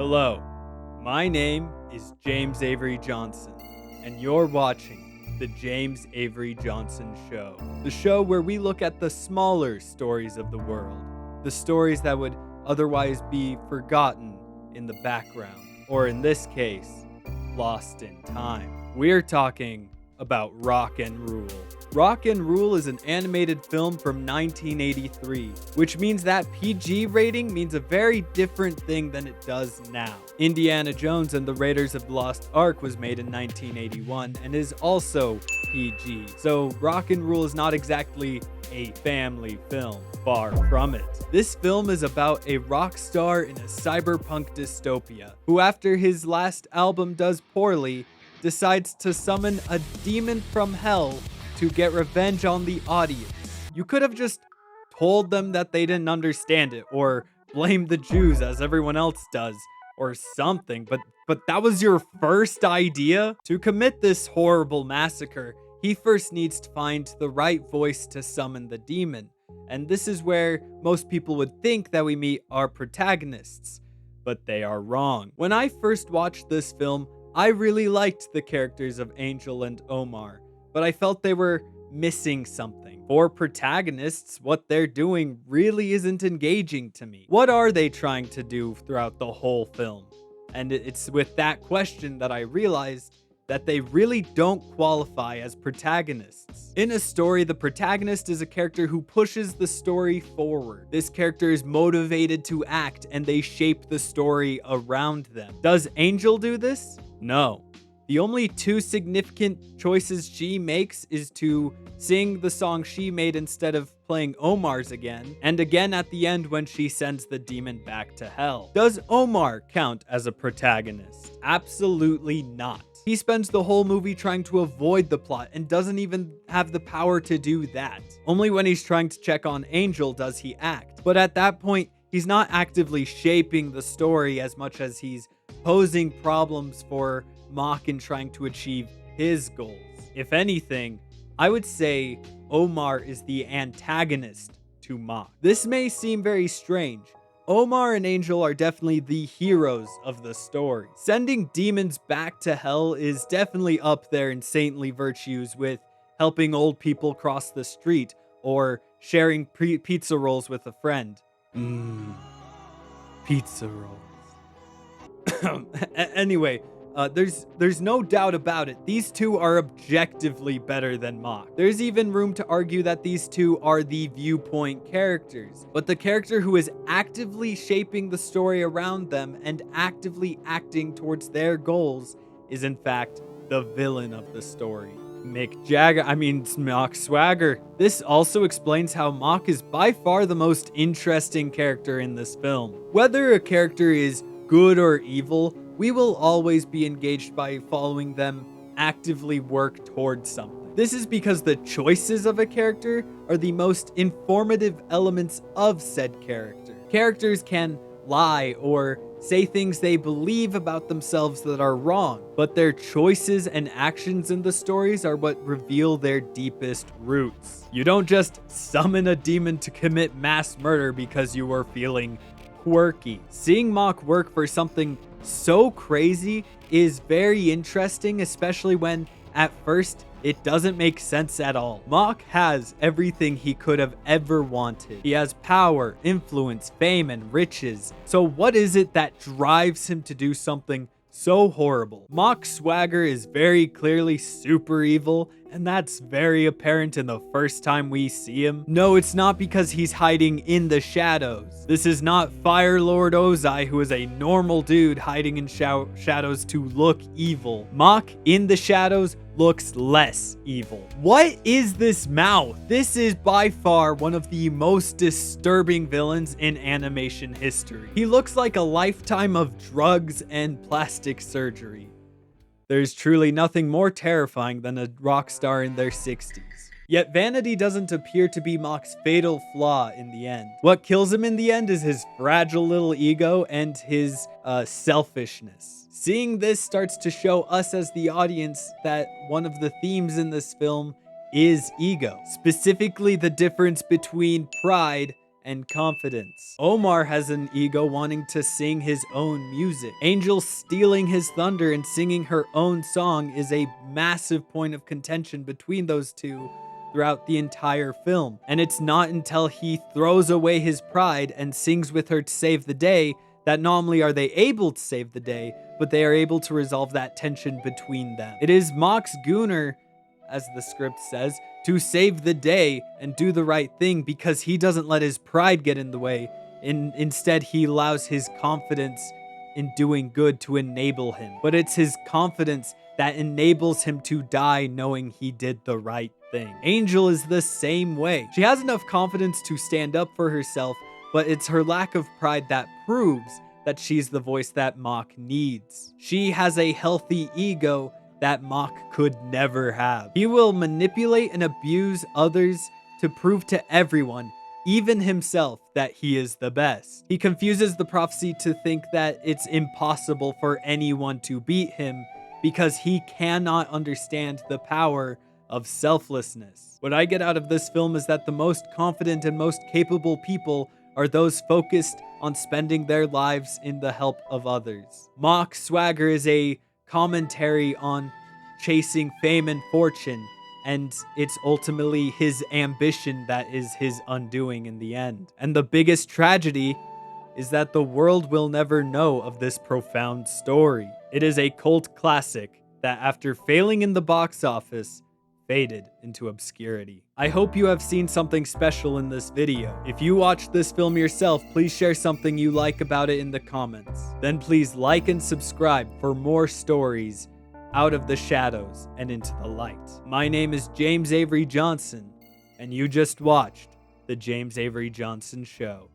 Hello, my name is James Avery Johnson, and you're watching The James Avery Johnson Show. The show where we look at the smaller stories of the world, the stories that would otherwise be forgotten in the background, or in this case, lost in time. We're talking about Rock and Rule. Rock and Rule is an animated film from 1983, which means that PG rating means a very different thing than it does now. Indiana Jones and the Raiders of the Lost Ark was made in 1981 and is also PG. So Rock and Rule is not exactly a family film, far from it. This film is about a rock star in a cyberpunk dystopia who, after his last album does poorly, decides to summon a demon from hell to get revenge on the audience. You could have just told them that they didn't understand it, or blame the Jews as everyone else does, or something, but that was your first idea? To commit this horrible massacre, he first needs to find the right voice to summon the demon. And this is where most people would think that we meet our protagonists, but they are wrong. When I first watched this film, I really liked the characters of Angel and Omar, but I felt they were missing something. For protagonists, what they're doing really isn't engaging to me. What are they trying to do throughout the whole film? And it's with that question that I realized that they really don't qualify as protagonists. In a story, the protagonist is a character who pushes the story forward. This character is motivated to act, and they shape the story around them. Does Angel do this? No. The only two significant choices she makes is to sing the song she made instead of playing Omar's again, and again at the end when she sends the demon back to hell. Does Omar count as a protagonist? Absolutely not. He spends the whole movie trying to avoid the plot and doesn't even have the power to do that. Only when he's trying to check on Angel does he act. But at that point, he's not actively shaping the story as much as he's posing problems for Mock in trying to achieve his goals. If anything, I would say Omar is the antagonist to Mock. This may seem very strange. Omar and Angel are definitely the heroes of the story. Sending demons back to hell is definitely up there in saintly virtues with helping old people cross the street or sharing pizza rolls with a friend. Pizza rolls. Anyway, there's no doubt about it. These two are objectively better than Mock. There's even room to argue that these two are the viewpoint characters. But the character who is actively shaping the story around them and actively acting towards their goals is in fact the villain of the story. Mock Swagger. This also explains how Mock is by far the most interesting character in this film. Whether a character is good or evil, we will always be engaged by following them actively work towards something. This is because the choices of a character are the most informative elements of said character. Characters can lie or say things they believe about themselves that are wrong, but their choices and actions in the stories are what reveal their deepest roots. You don't just summon a demon to commit mass murder because you were feeling quirky. Seeing Mock work for something so crazy is very interesting, especially when at first it doesn't make sense at all. Mock has everything he could have ever wanted. He has power, influence, fame, and riches. So what is it that drives him to do something so horrible? Mock Swagger is very clearly super evil, and that's very apparent in the first time we see him. No, it's not because he's hiding in the shadows. This is not Fire Lord Ozai, who is a normal dude hiding in shadows to look evil. Mock in the shadows looks less evil. What is this mouth? This is by far one of the most disturbing villains in animation history. He looks like a lifetime of drugs and plastic surgery. There's truly nothing more terrifying than a rock star in their 60s. Yet vanity doesn't appear to be Mock's fatal flaw in the end. What kills him in the end is his fragile little ego and his selfishness. Seeing this starts to show us as the audience that one of the themes in this film is ego. Specifically the difference between pride and confidence. Omar has an ego wanting to sing his own music. Angel stealing his thunder and singing her own song is a massive point of contention between those two throughout the entire film. And it's not until he throws away his pride and sings with her to save the day that not only are they able to save the day, but they are able to resolve that tension between them. It is Mock's Gooner, as the script says, to save the day and do the right thing because he doesn't let his pride get in the way. Instead, he allows his confidence in doing good to enable him. But it's his confidence that enables him to die knowing he did the right thing. Angel is the same way. She has enough confidence to stand up for herself, but it's her lack of pride that proves that she's the voice that Mock needs. She has a healthy ego that Mock could never have. He will manipulate and abuse others to prove to everyone, even himself, that he is the best. He confuses the prophecy to think that it's impossible for anyone to beat him because he cannot understand the power of selflessness. What I get out of this film is that the most confident and most capable people are those focused on spending their lives in the help of others. Mock's swagger is a commentary on chasing fame and fortune, and it's ultimately his ambition that is his undoing in the end. And the biggest tragedy is that the world will never know of this profound story. It is a cult classic that, after failing in the box office, faded into obscurity. I hope you have seen something special in this video. If you watched this film yourself, please share something you like about it in the comments. Then please like and subscribe for more stories out of the shadows and into the light. My name is James Avery Johnson, and you just watched The James Avery Johnson Show.